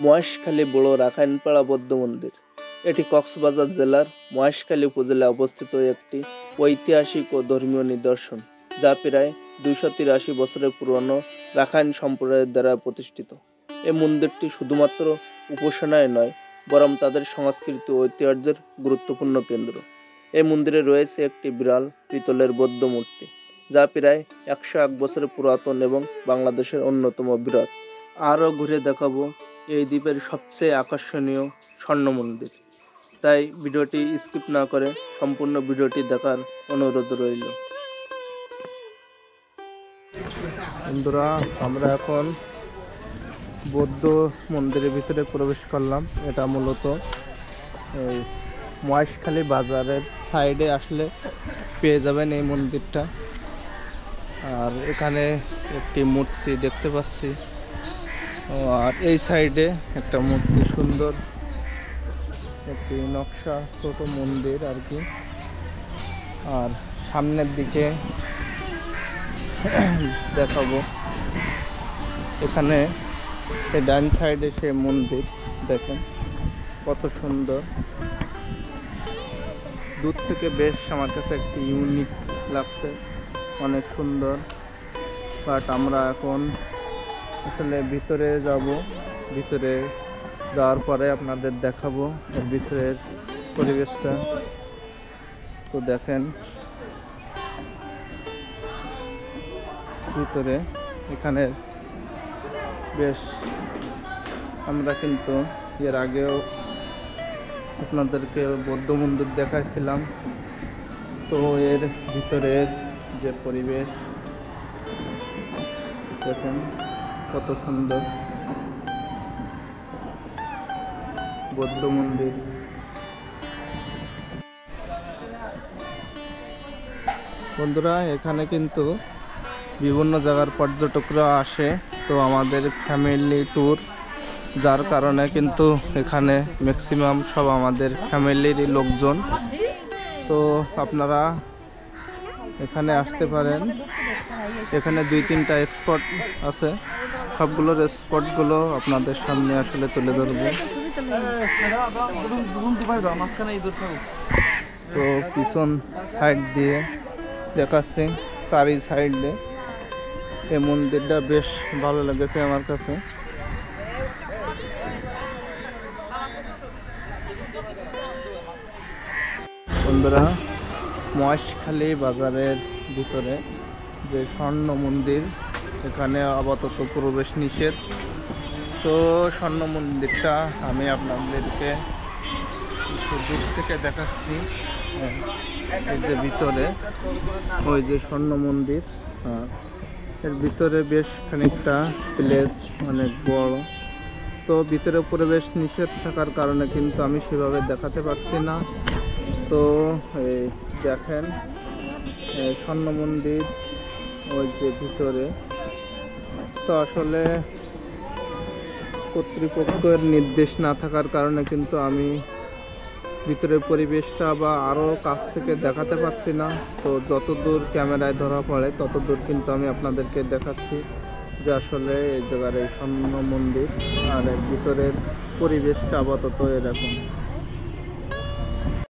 মহেশখালী বড় রাখাইনপাড়া বৌদ্ধ মন্দির। এটি কক্সবাজার জেলার মহেশখালী উপজেলায় অবস্থিত একটি ঐতিহাসিক ও ধর্মীয় নিদর্শন, যা প্রায় 283 বছরের পুরনো রাখাইন সম্প্রদায়ের দ্বারা প্রতিষ্ঠিত। এই মন্দিরটি শুধুমাত্র উপাসনায় নয়, বরং তাদের সংস্কৃতি ও ঐতিহ্যের গুরুত্বপূর্ণ কেন্দ্র। এই মন্দিরে রয়েছে একটি বিরাল পিতলের বৌদ্ধ মূর্তি, যা প্রায় 101 বছরের পুরাতন এবং বাংলাদেশের অন্যতম বৃহৎ। আরও ঘুরে দেখাবো এই দ্বীপের সবচেয়ে আকর্ষণীয় স্বর্ণ মন্দির। তাই ভিডিওটি স্কিপ না করে সম্পূর্ণ ভিডিওটি দেখার অনুরোধ রইল। বন্ধুরা, আমরা এখন বৌদ্ধ মন্দিরের ভিতরে প্রবেশ করলাম। এটা মূলত এই মহেশখালী বাজারের সাইডে আসলে পেয়ে যাবেন এই মন্দিরটা। আর এখানে একটি মূর্তি দেখতে পাচ্ছি, আর এই সাইডে একটা মূর্তি, সুন্দর একটি নকশা, ছোট মন্দির আর কি। আর সামনের দিকে দেখাবো, এখানে এই ডান সাইডে সে মন্দির দেখেন কত সুন্দর। দূর থেকে বেশ আমার কাছে একটি ইউনিক লাগছে, অনেক সুন্দর। বাট আমরা এখন আসলে ভিতরে যাব, ভিতরে যাওয়ার পরে আপনাদের দেখাবো এর ভিতরের পরিবেশটা। তো দেখেন ভিতরে, এখানে বেশ, আমরা কিন্তু এর আগেও আপনাদেরকে বৌদ্ধ মন্দির দেখাইছিলাম। তো এর ভিতরের যে পরিবেশ দেখেন কত সুন্দর বৌদ্ধ মন্দির। বন্ধুরা, এখানে কিন্তু বিভিন্ন জায়গার পর্যটকরা আসে। তো আমাদের ফ্যামিলি ট্যুর, যার কারণে কিন্তু এখানে ম্যাক্সিমাম সব আমাদের ফ্যামিলিরই লোকজন। তো আপনারা এখানে আসতে পারেন। এখানে 2-3টা স্পট আছে, সবগুলোর স্পটগুলো আপনাদের সামনে আসলে তুলে ধরবো। তো পিছন সাইড দিয়ে দেখাচ্ছে, চারি সাইডে এই মন্দিরটা বেশ ভালো লেগেছে আমার কাছে। বন্ধুরা, মহেশখালী বাজারের ভিতরে যে স্বর্ণ মন্দির, এখানে আপাতত প্রবেশ নিষেধ। তো স্বর্ণ মন্দিরটা আমি আপনাদেরকে একটু দূর থেকে দেখাচ্ছি। এই যে ভিতরে ওই যে স্বর্ণ মন্দির, এর ভিতরে বেশ খানিকটা প্লেস, অনেক বড়। তো ভিতরে প্রবেশ নিষেধ থাকার কারণে কিন্তু আমি সেভাবে দেখাতে পারছি না। তো এই দেখেন স্বর্ণ মন্দির ওই যে ভিতরে। তো আসলে কর্তৃপক্ষের নির্দেশ না থাকার কারণে কিন্তু আমি ভিতরের পরিবেশটা বা আরও কাছ থেকে দেখাতে পারছি না। তো যতদূর ক্যামেরায় ধরা পড়ে ততদূর কিন্তু আমি আপনাদেরকে দেখাচ্ছি যে আসলে এই জায়গার এই স্বর্ণ মন্দির আর এর ভিতরের পরিবেশটা আপাতত এরকম।